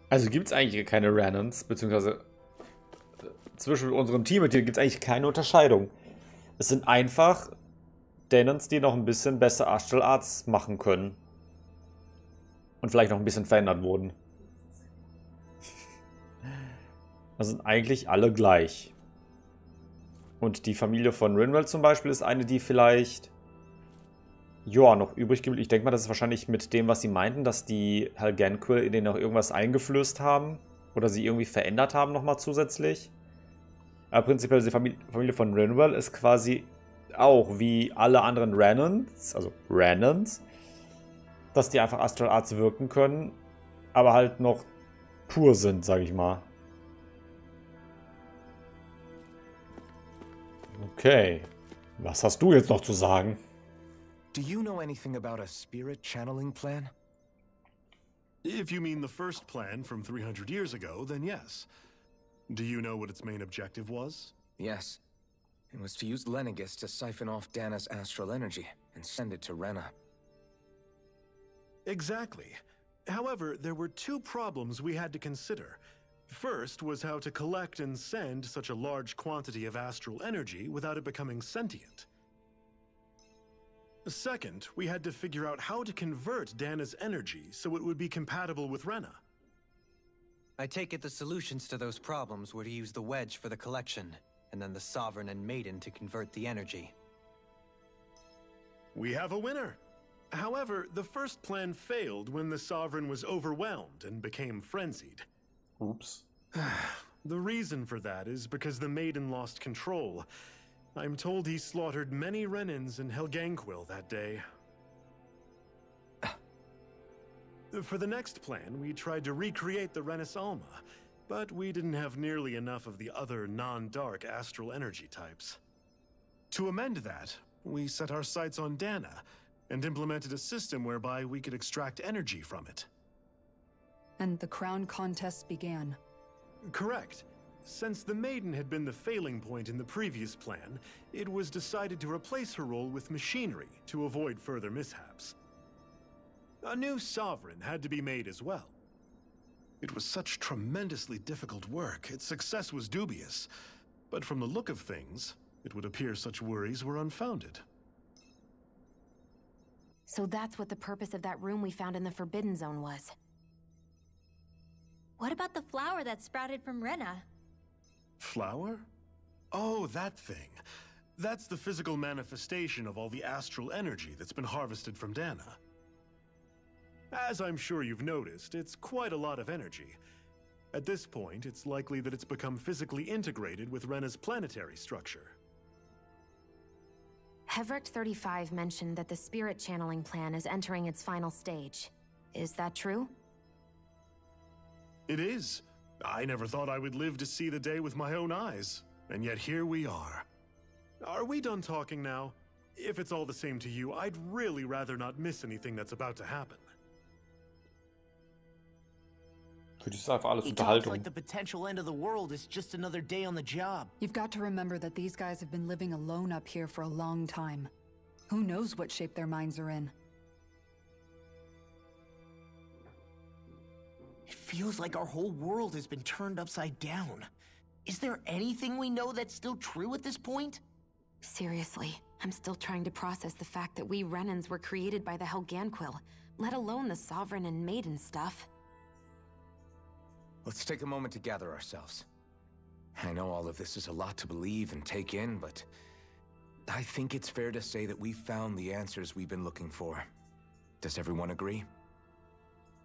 Also gibt es eigentlich keine Renans, beziehungsweise zwischen unseren Teammitgliedern gibt es eigentlich keine Unterscheidung. Es sind einfach Denons, die noch ein bisschen besser Astral Arts machen können. Und vielleicht noch ein bisschen verändert wurden. Das sind eigentlich alle gleich. Und die Familie von Rinwell zum Beispiel ist eine, die vielleicht ja, noch übrig gibt. Ich denke mal, das ist wahrscheinlich mit dem, was sie meinten, dass die Helganquil in denen noch irgendwas eingeflößt haben. Oder sie irgendwie verändert haben nochmal zusätzlich. Aber prinzipiell die Familie von Rinwell ist quasi auch wie alle anderen Renans, also Renans, dass die einfach Astral Arts wirken können, aber halt noch pur sind, sage ich mal. Okay. Was hast du jetzt noch zu sagen? Do you know anything about a spirit channeling plan? If you mean the first plan from 300 years ago, then yes. Do you know what its main objective was? Yes. It was to use Lenegis to siphon off Dana's astral energy and send it to Rena. Exactly. However, there were two problems we had to consider. First was how to collect and send such a large quantity of astral energy without it becoming sentient. Second, we had to figure out how to convert Dana's energy so it would be compatible with Rena. I take it the solutions to those problems were to use the wedge for the collection, and then the Sovereign and Maiden to convert the energy. We have a winner. However, the first plan failed when the Sovereign was overwhelmed and became frenzied. Oops. The reason for that is because the Maiden lost control. I'm told he slaughtered many Renans in Helganquil that day. For the next plan, we tried to recreate the Renis Alma, but we didn't have nearly enough of the other non-dark astral energy types. To amend that, we set our sights on Dana, and implemented a system whereby we could extract energy from it. And the crown contests began. Correct. Since the Maiden had been the failing point in the previous plan, it was decided to replace her role with machinery to avoid further mishaps. A new Sovereign had to be made as well. It was such tremendously difficult work, its success was dubious. But from the look of things, it would appear such worries were unfounded. So that's what the purpose of that room we found in the Forbidden Zone was. What about the flower that sprouted from Rena? Flower? Oh, that thing. That's the physical manifestation of all the astral energy that's been harvested from Dana. As I'm sure you've noticed, it's quite a lot of energy. At this point, it's likely that it's become physically integrated with Rena's planetary structure. Hevricht 35 mentioned that the spirit channeling plan is entering its final stage. Is that true? It is. I never thought I would live to see the day with my own eyes, and yet here we are. Are we done talking now? If it's all the same to you, I'd really rather not miss anything that's about to happen. Für dich ist einfach alles He talks Unterhaltung. like the potential end of the world is just another day on the job. You've got to remember that these guys have been living alone up here for a long time. Who knows what shape their minds are in? It feels like our whole world has been turned upside down. Is there anything we know that's still true at this point? Seriously, I'm still trying to process the fact that we Renans were created by the Helganquil, let alone the Sovereign and Maiden stuff. Let's take a moment to gather ourselves. I know all of this is a lot to believe and take in, but I think it's fair to say that we've found the answers we've been looking for. Does everyone agree?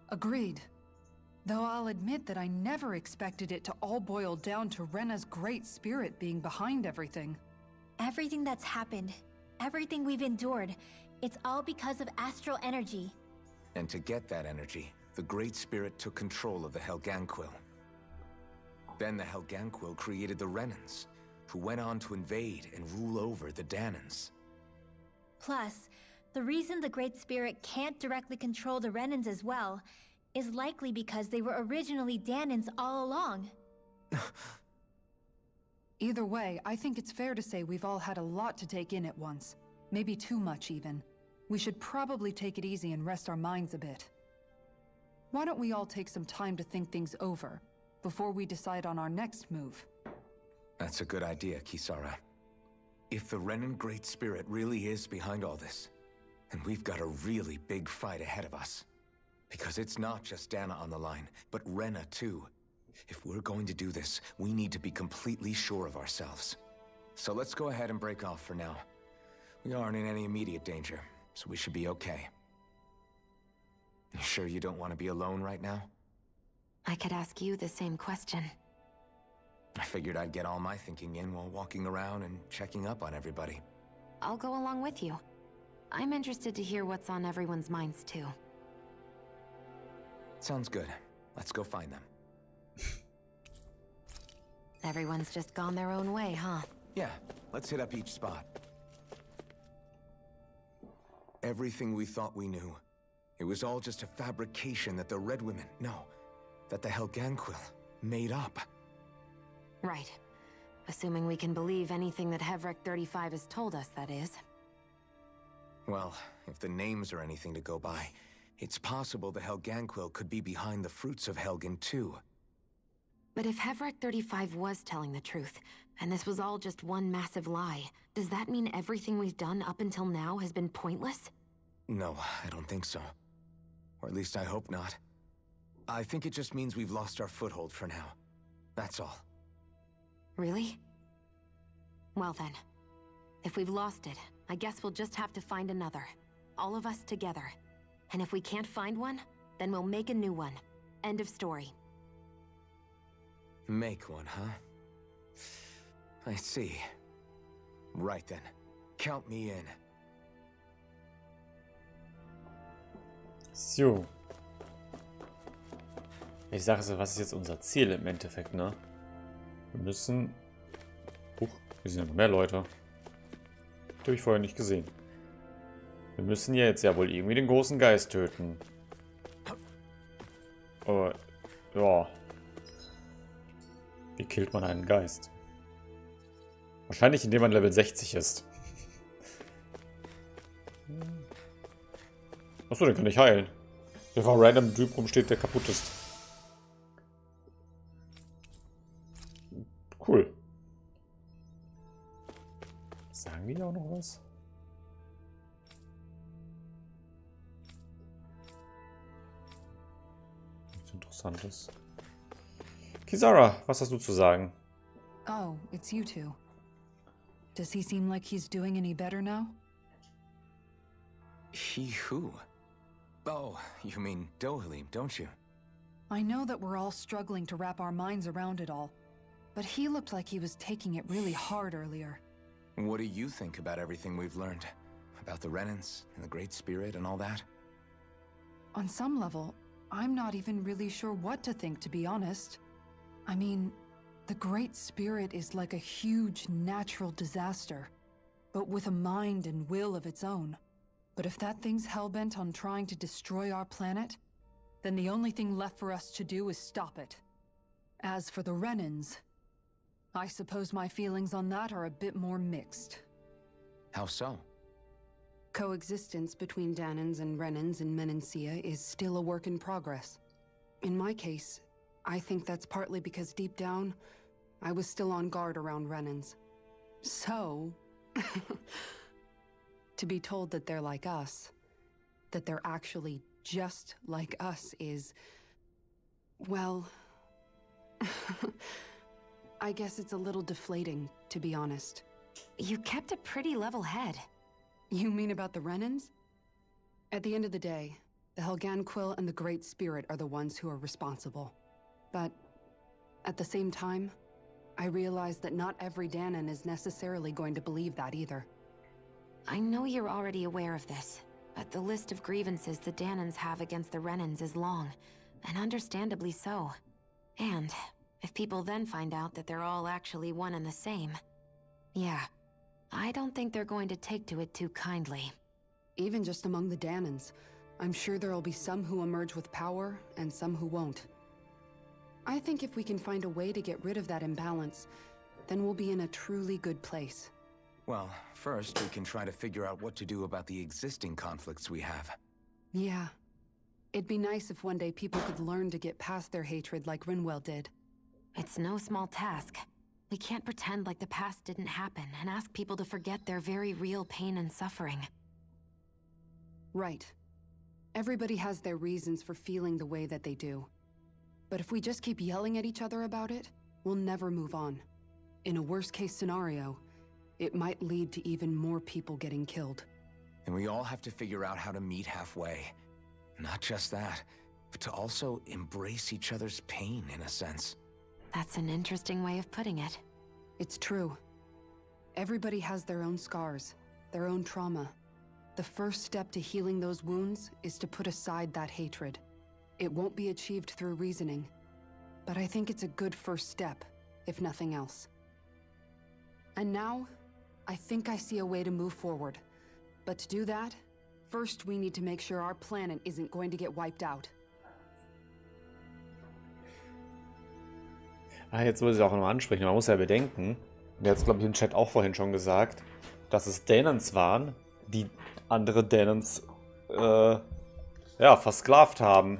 Agreed. Though I'll admit that I never expected it to all boil down to Rena's great spirit being behind everything. Everything that's happened, everything we've endured, it's all because of astral energy. And to get that energy, the Great Spirit took control of the Helganquil. Then the Helganquil created the Renans, who went on to invade and rule over the Danans. Plus, the reason the Great Spirit can't directly control the Renans as well is likely because they were originally Danans all along. Either way, I think it's fair to say we've all had a lot to take in at once. Maybe too much, even. We should probably take it easy and rest our minds a bit. Why don't we all take some time to think things over before we decide on our next move? That's a good idea, Kisara. If the Renan Great Spirit really is behind all this, then we've got a really big fight ahead of us. Because it's not just Dana on the line, but Rena too. If we're going to do this, we need to be completely sure of ourselves. So let's go ahead and break off for now. We aren't in any immediate danger, so we should be okay. You sure you don't want to be alone right now? I could ask you the same question. I figured I'd get all my thinking in while walking around and checking up on everybody. I'll go along with you. I'm interested to hear what's on everyone's minds too. Sounds good. Let's go find them. Everyone's just gone their own way, huh? Yeah, let's hit up each spot. Everything we thought we knew, it was all just a fabrication that the Red Women, no, that the Helganquil made up. Right. Assuming we can believe anything that Hevrek 35 has told us, that is. Well, if the names are anything to go by, it's possible the Helganquil could be behind the fruits of Helgen too. But if Hevrek 35 was telling the truth, and this was all just one massive lie, does that mean everything we've done up until now has been pointless? No, I don't think so. Or at least I hope not. I think it just means we've lost our foothold for now. That's all. Really? Well then, if we've lost it, I guess we'll just have to find another. All of us together. And if we can't find one, then we'll make a new one. End of story. Make one, huh? I see. Right then. Count me in. So. Ich sage so, was ist jetzt unser Ziel im Endeffekt, ne? Wir müssen... Huch, hier sind noch mehr Leute. Die habe ich vorher nicht gesehen. Wir müssen jetzt ja wohl irgendwie den großen Geist töten. Ja. Wie killt man einen Geist? Wahrscheinlich, indem man Level 60 ist. Achso, den kann ich heilen. Der war random Typ rumsteht, der kaputt ist. Cool. Sagen die auch noch was? Nichts Interessantes. Kisara, was hast du zu sagen? Oh, it's you two. Does he seem like he's doing any better now? He who? Oh, you mean Dohalim, don't you? I know that we're all struggling to wrap our minds around it all, but he looked like he was taking it really hard earlier. What do you think about everything we've learned? About the Renans and the Great Spirit and all that? On some level, I'm not even really sure what to think, to be honest. I mean, the Great Spirit is like a huge natural disaster, but with a mind and will of its own. But if that thing's hellbent on trying to destroy our planet, then the only thing left for us to do is stop it. As for the Renans, I suppose my feelings on that are a bit more mixed. How so? Coexistence between Danans and Renans in Menancia is still a work in progress. In my case, I think that's partly because deep down, I was still on guard around Renans. So, to be told that they're like us, that they're actually just like us is, well, I guess it's a little deflating, to be honest. You kept a pretty level head. You mean about the Renans? At the end of the day, the Helganquil and the Great Spirit are the ones who are responsible. But at the same time, I realize that not every Danan is necessarily going to believe that either. I know you're already aware of this, but the list of grievances the Danans have against the Renans is long, and understandably so. And if people then find out that they're all actually one and the same, yeah, I don't think they're going to take to it too kindly. Even just among the Danans, I'm sure there'll be some who emerge with power and some who won't. I think if we can find a way to get rid of that imbalance, then we'll be in a truly good place. Well, first we can try to figure out what to do about the existing conflicts we have. Yeah. It'd be nice if one day people could learn to get past their hatred like Rinwell did. It's no small task. We can't pretend like the past didn't happen and ask people to forget their very real pain and suffering. Right. Everybody has their reasons for feeling the way that they do. But if we just keep yelling at each other about it, we'll never move on. In a worst-case scenario, it might lead to even more people getting killed. And we all have to figure out how to meet halfway. Not just that, but to also embrace each other's pain, in a sense. That's an interesting way of putting it. It's true. Everybody has their own scars, their own trauma. The first step to healing those wounds is to put aside that hatred. It won't be achieved through reasoning, but I think it's a good first step, if nothing else. And now, I think I see a way to move forward. But to do that, first we need to make sure our planet isn't going to get wiped out. Jetzt muss ich auch noch ansprechen. Man muss ja bedenken, der hat es, glaube ich, im Chat auch vorhin schon gesagt, dass es Dänens waren, die andere Dänens ja, versklavt haben.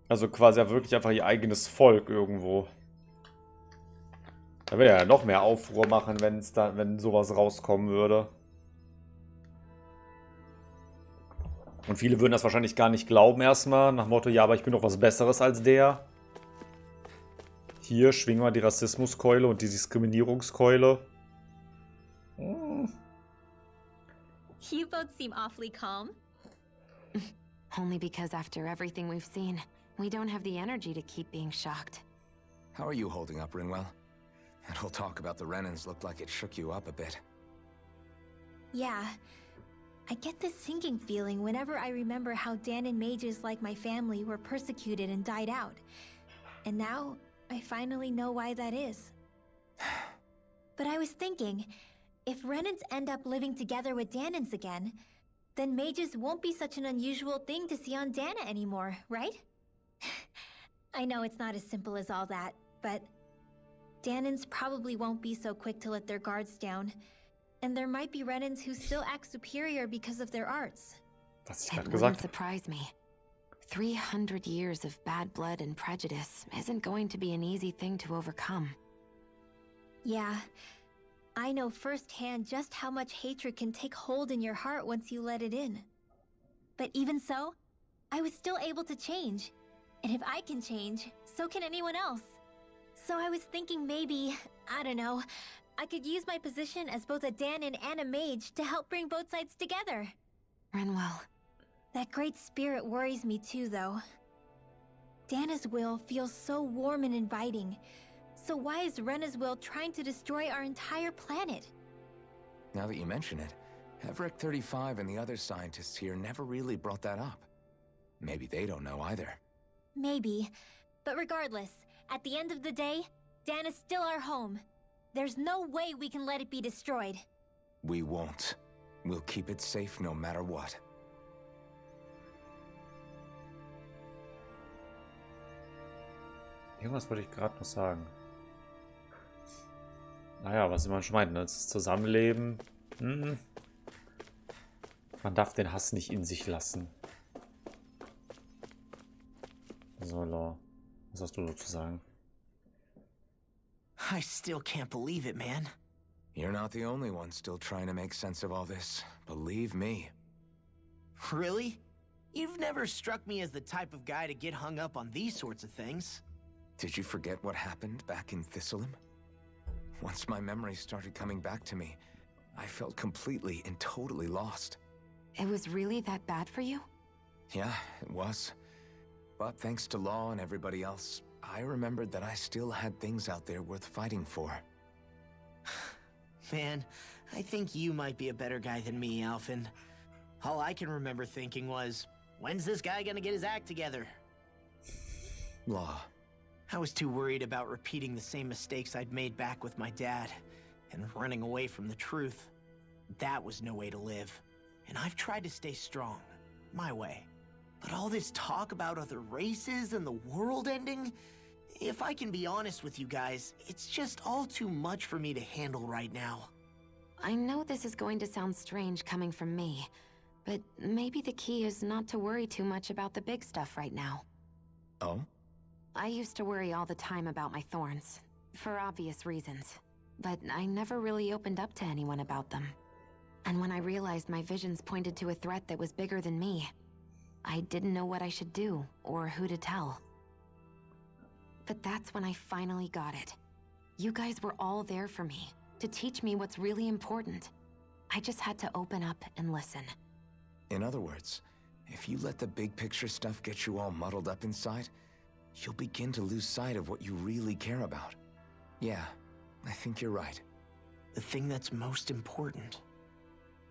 Also quasi ja wirklich einfach ihr eigenes Volk irgendwo. Da würde ja noch mehr Aufruhr machen, wenn sowas rauskommen würde. Und viele würden das wahrscheinlich gar nicht glauben erstmal, nach dem Motto, ja, aber ich bin doch was Besseres als der. Hier schwingen wir die Rassismuskeule und die Diskriminierungskeule. You both seem awfully calm. Only because after everything we've seen, we don't have the energy to keep being shocked. How are you holding up, Rinwell? That whole talk about the Renans looked like it shook you up a bit. Yeah. I get this sinking feeling whenever I remember how Danon mages like my family were persecuted and died out. And now, I finally know why that is. But I was thinking, if Renans end up living together with Danons again, then mages won't be such an unusual thing to see on Dana anymore, right? I know it's not as simple as all that, but Danons probably won't be so quick to let their guards down. And there might be Renans who still act superior because of their arts. It wouldn't surprise me. 300 years of bad blood and prejudice isn't going to be an easy thing to overcome. Yeah. I know firsthand just how much hatred can take hold in your heart once you let it in. But even so, I was still able to change. And if I can change, so can anyone else. So I was thinking maybe, I don't know, I could use my position as both a Danon and a mage to help bring both sides together. Rinwell. That great spirit worries me too, though. Dana's will feels so warm and inviting. So why is Rena's will trying to destroy our entire planet? Now that you mention it, Everick 35 and the other scientists here never really brought that up. Maybe they don't know either. Maybe. But regardless, at the end of the day, Dana's still our home. There's no way we can let it be destroyed. We won't. We'll keep it safe no matter what. Irgendwas wollte ich gerade noch sagen. Naja, was immer schon meint, ne? Das Zusammenleben. Man darf den Hass nicht in sich lassen. So, Law. Was hast du dazu sagen? I still can't believe it, man. You're not the only one still trying to make sense of all this. Believe me. Really? You've never struck me as the type of guy to get hung up on these sorts of things. Did you forget what happened back in Thistleum? Once my memories started coming back to me, I felt completely and totally lost. It was really that bad for you? Yeah, it was. But thanks to Law and everybody else, I remembered that I still had things out there worth fighting for. Man, I think you might be a better guy than me, Alphen. All I can remember thinking was, when's this guy gonna get his act together? Law. I was too worried about repeating the same mistakes I'd made back with my dad, and running away from the truth. That was no way to live. And I've tried to stay strong, my way. But all this talk about other races and the world ending, if I can be honest with you guys, it's just all too much for me to handle right now. I know this is going to sound strange coming from me, But maybe the key is not to worry too much about the big stuff right now. Oh? I used to worry all the time about my thorns, for obvious reasons. But I never really opened up to anyone about them. And when I realized my visions pointed to a threat that was bigger than me, I didn't know what I should do, or who to tell. But that's when I finally got it. You guys were all there for me, to teach me what's really important. I just had to open up and listen. In other words, if you let the big picture stuff get you all muddled up inside, you'll begin to lose sight of what you really care about. Yeah, I think you're right. The thing that's most important,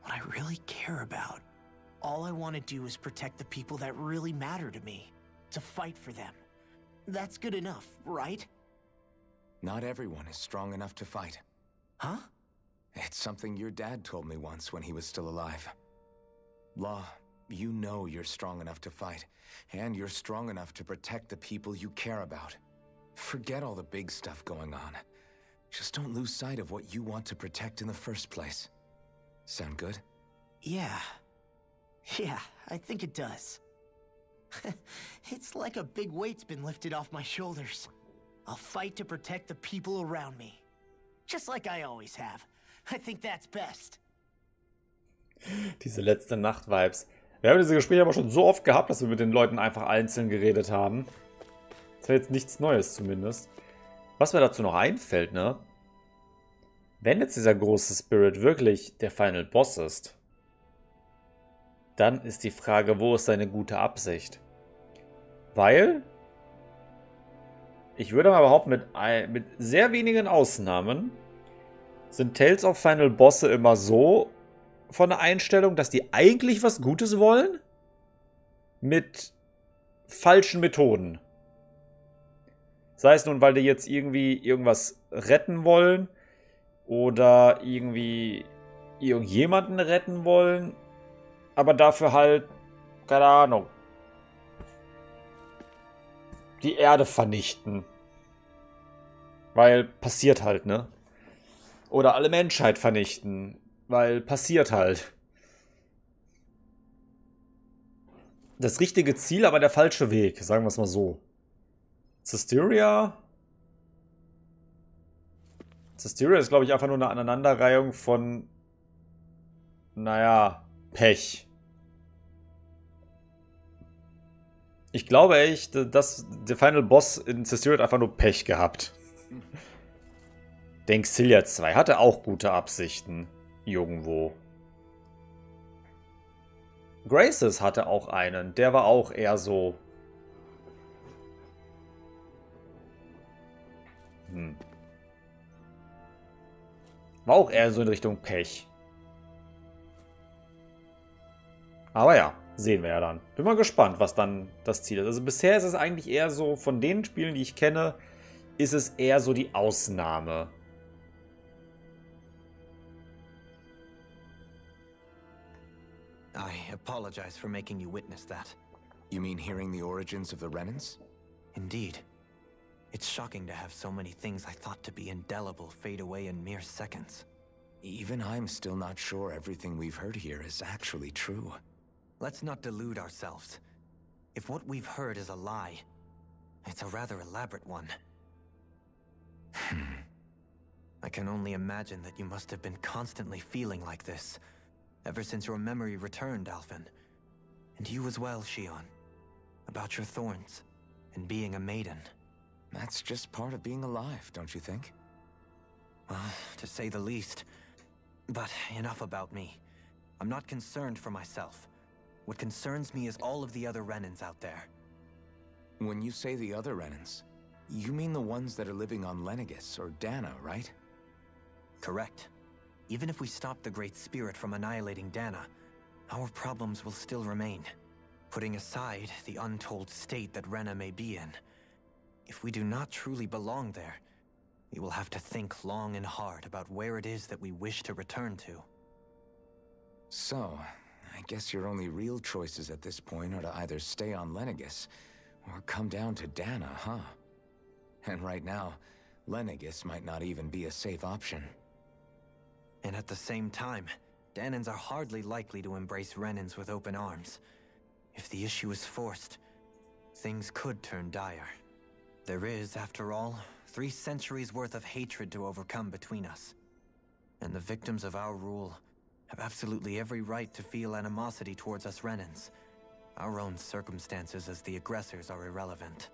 what I really care about, all I want to do is protect the people that really matter to me, to fight for them. That's good enough, right? Not everyone is strong enough to fight. Huh? It's something your dad told me once when he was still alive. Law, you know you're strong enough to fight, and you're strong enough to protect the people you care about. Forget all the big stuff going on. Just don't lose sight of what you want to protect in the first place. Sound good? Yeah, I think it does. It's like a big weight's been lifted off my shoulders. I'll fight to protect the people around me. Just like I always have. I think that's best. Diese letzte Nacht-Vibes. Wir haben diese Gespräche aber schon so oft gehabt, dass wir mit den Leuten einfach einzeln geredet haben. Das wäre jetzt nichts Neues zumindest. Was mir dazu noch einfällt, ne? Wenn jetzt dieser große Spirit wirklich der Final Boss ist, dann ist die Frage, wo ist seine gute Absicht? Weil, ich würde mal behaupten, mit sehr wenigen Ausnahmen sind Tales of Final Bosse immer so von der Einstellung, dass die eigentlich was Gutes wollen, mit falschen Methoden. Sei es nun, weil die jetzt irgendwie irgendwas retten wollen oder irgendwie irgendjemanden retten wollen, aber dafür halt, keine Ahnung, die Erde vernichten. Weil passiert halt, ne? Oder alle Menschheit vernichten. Weil passiert halt. Das richtige Ziel, aber der falsche Weg, sagen wir es mal so. Zestiria ist, glaube ich, einfach nur eine Aneinanderreihung von, naja, Pech. Ich glaube echt, dass der Final Boss in Zestiria hat einfach nur Pech gehabt. Denk, Xillia 2 hatte auch gute Absichten. Irgendwo. Graces hatte auch einen. Der war auch eher so. War auch eher so in Richtung Pech. Aber ja, sehen wir ja dann. Bin mal gespannt, was dann das Ziel ist. Also bisher ist es eigentlich eher so, von den Spielen, die ich kenne, ist es eher so die Ausnahme. I apologize for making you witness that. You mean hearing the origins of the Renans? Indeed. It's shocking to have so many things I thought to be indelible fade away in mere seconds. Even I'm still not sure everything we've heard here is actually true. Let's not delude ourselves. If what we've heard is a lie, it's a rather elaborate one. I can only imagine that you must have been constantly feeling like this, ever since your memory returned, Alphen. And you as well, Shion. About your thorns, and being a maiden. That's just part of being alive, don't you think? Well, to say the least. But enough about me. I'm not concerned for myself. What concerns me is all of the other Renans out there. When you say the other Renans, you mean the ones that are living on Lenegis or Dana, right? Correct. Even if we stop the Great Spirit from annihilating Dana, our problems will still remain. Putting aside the untold state that Rena may be in, if we do not truly belong there, we will have to think long and hard about where it is that we wish to return to. So, I guess your only real choices at this point are to either stay on Lenegis or come down to Dana, huh? And right now, Lenegis might not even be a safe option. And at the same time, Danans are hardly likely to embrace Renans with open arms. If the issue is forced, things could turn dire. There is, after all, 3 centuries worth of hatred to overcome between us. And the victims of our rule have absolutely every right to feel animosity towards us Renans. Our own circumstances as the aggressors are irrelevant.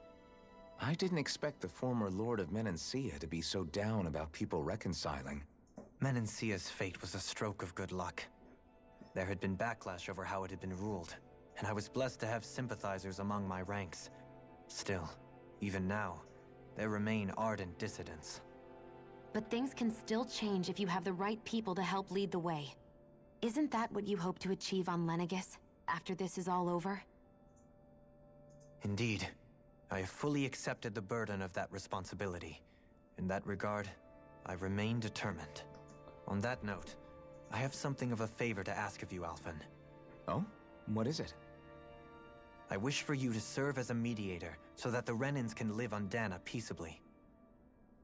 I didn't expect the former Lord of Menancia to be so down about people reconciling. Menancia's fate was a stroke of good luck. There had been backlash over how it had been ruled, and I was blessed to have sympathizers among my ranks. Still, even now, there remain ardent dissidents. But things can still change if you have the right people to help lead the way. Isn't that what you hope to achieve on Lenegis, after this is all over? Indeed. I have fully accepted the burden of that responsibility. In that regard, I remain determined. On that note, I have something of a favor to ask of you, Alphen. Oh? What is it? I wish for you to serve as a mediator so that the Renans can live on Dana peaceably.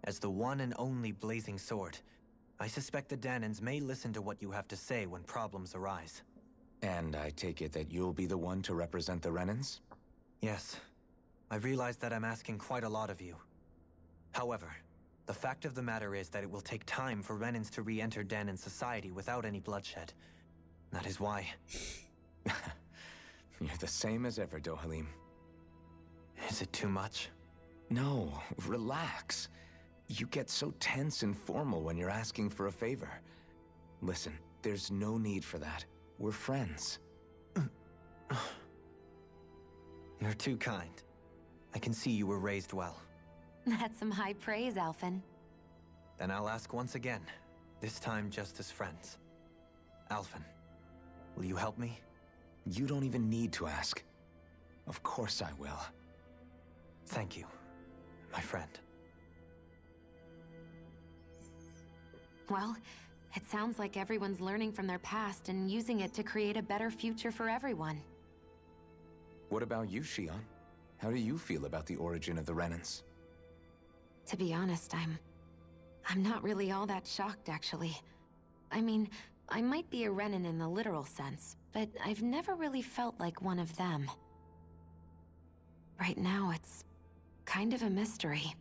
As the one and only Blazing Sword, I suspect the Danans may listen to what you have to say when problems arise. And I take it that you'll be the one to represent the Renans? Yes. I realize that I'm asking quite a lot of you. However, the fact of the matter is that it will take time for Renans to re-enter Danan society without any bloodshed. That is why... You're the same as ever, Dohalim. Is it too much? No, relax. You get so tense and formal when you're asking for a favor. Listen, there's no need for that. We're friends. You're too kind. I can see you were raised well. That's some high praise, Alphen. Then I'll ask once again, this time just as friends. Alphen, will you help me? You don't even need to ask. Of course I will. Thank you, my friend. Well, it sounds like everyone's learning from their past and using it to create a better future for everyone. What about you, Shion? How do you feel about the origin of the Renans? To be honest, I'm not really all that shocked, actually. I mean, I might be a Renan in the literal sense, but I've never really felt like one of them. Right now, it's kind of a mystery.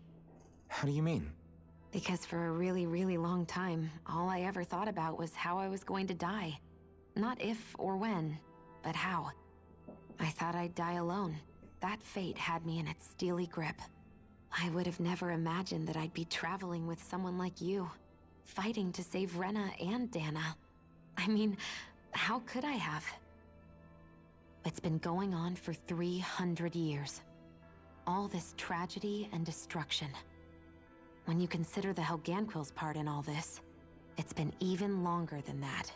How do you mean? Because for a really, really long time, all I ever thought about was how I was going to die. Not if or when, but how. I thought I'd die alone. That fate had me in its steely grip. I would have never imagined that I'd be traveling with someone like you, fighting to save Rena and Dana. I mean, how could I have? It's been going on for 300 years. All this tragedy and destruction. When you consider the Helganquil's part in all this, it's been even longer than that.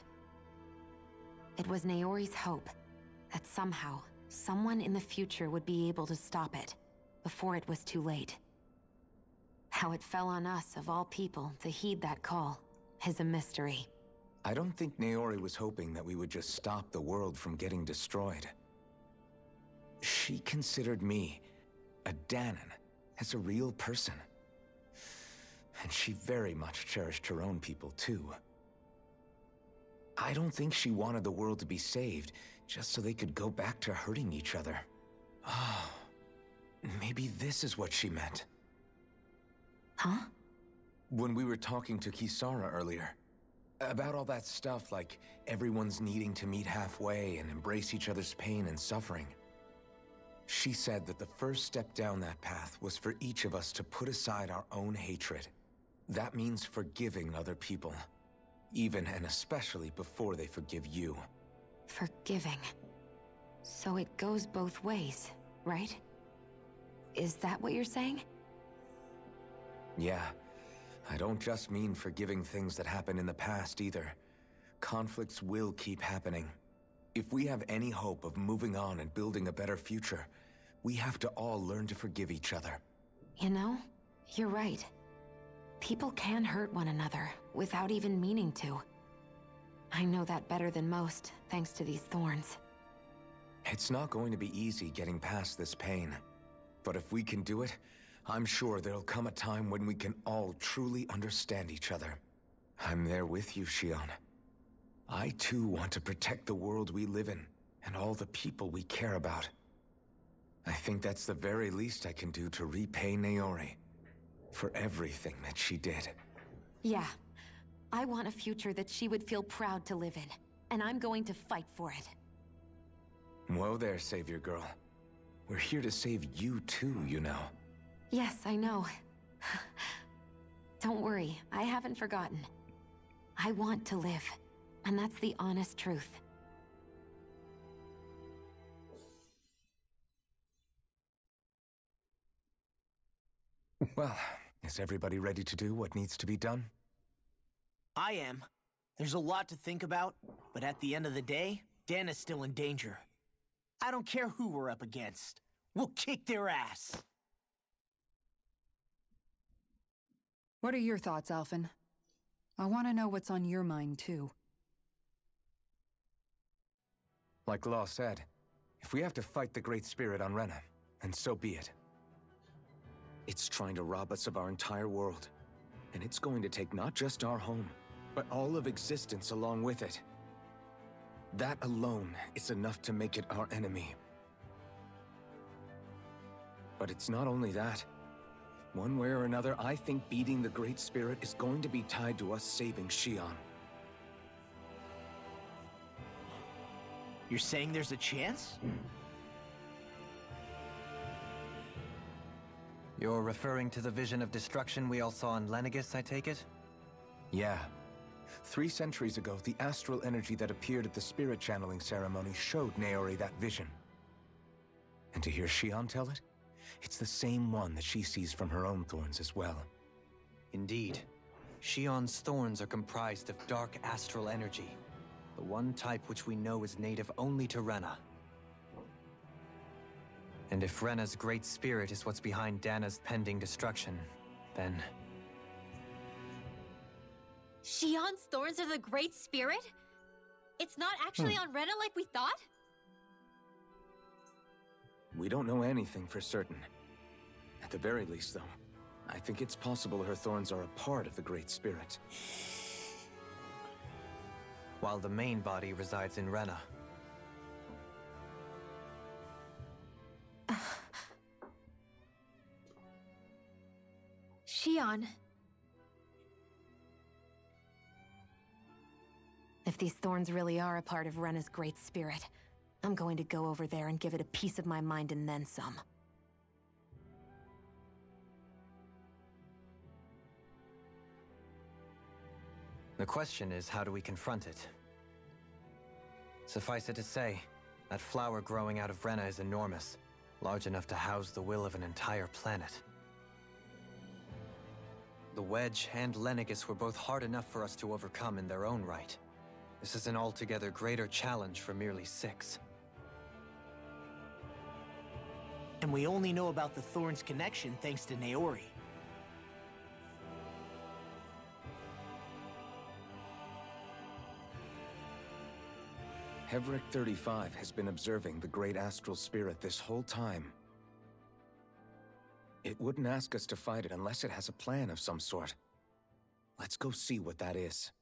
It was Naori's hope that somehow, someone in the future would be able to stop it, before it was too late. How it fell on us, of all people, to heed that call, is a mystery. I don't think Naori was hoping that we would just stop the world from getting destroyed. She considered me, a Danan, as a real person. And she very much cherished her own people, too. I don't think she wanted the world to be saved, just so they could go back to hurting each other. Oh, maybe this is what she meant. Huh? When we were talking to Kisara earlier, about all that stuff like everyone's needing to meet halfway and embrace each other's pain and suffering. She said that the first step down that path was for each of us to put aside our own hatred. That means forgiving other people, even and especially before they forgive you. Forgiving. So it goes both ways, right? Is that what you're saying? Yeah. I don't just mean forgiving things that happened in the past either. Conflicts will keep happening. If we have any hope of moving on and building a better future, we have to all learn to forgive each other. You know, you're right. People can hurt one another without even meaning to. I know that better than most, thanks to these thorns. It's not going to be easy getting past this pain. But if we can do it, I'm sure there'll come a time when we can all truly understand each other. I'm there with you, Shion. I too want to protect the world we live in, and all the people we care about. I think that's the very least I can do to repay Naori for everything that she did. Yeah. I want a future that she would feel proud to live in, and I'm going to fight for it. Whoa there, Savior Girl. We're here to save you too, you know. Yes, I know. Don't worry, I haven't forgotten. I want to live, and that's the honest truth. Well, is everybody ready to do what needs to be done? I am. There's a lot to think about, but at the end of the day, Dana's still in danger. I don't care who we're up against. We'll kick their ass. What are your thoughts, Alphen? I want to know what's on your mind, too. Like Law said, if we have to fight the Great Spirit on Rena, then so be it. It's trying to rob us of our entire world, and it's going to take not just our home, but all of existence along with it. That alone is enough to make it our enemy. But it's not only that. One way or another, I think beating the Great Spirit is going to be tied to us saving Xion. You're saying there's a chance? You're referring to the vision of destruction we all saw in Lenegis, I take it? Yeah. 3 centuries ago, the astral energy that appeared at the spirit channeling ceremony showed Naori that vision. And to hear Xion tell it, it's the same one that she sees from her own thorns as well. Indeed. Xion's thorns are comprised of dark astral energy, the one type which we know is native only to Rena. And if Rena's great spirit is what's behind Dana's pending destruction, then... Xion's thorns are the Great Spirit? It's not actually on Rena like we thought? We don't know anything for certain. At the very least, though, I think it's possible her thorns are a part of the Great Spirit. While the main body resides in Rena. Xion. If these thorns really are a part of Rena's great spirit, I'm going to go over there and give it a piece of my mind and then some. The question is, how do we confront it? Suffice it to say, that flower growing out of Rena is enormous, large enough to house the will of an entire planet. The Wedge and Lenegis were both hard enough for us to overcome in their own right. This is an altogether greater challenge for merely 6. And we only know about the Thorns connection thanks to Naori. Hevric 35 has been observing the Great Astral Spirit this whole time. It wouldn't ask us to fight it unless it has a plan of some sort. Let's go see what that is.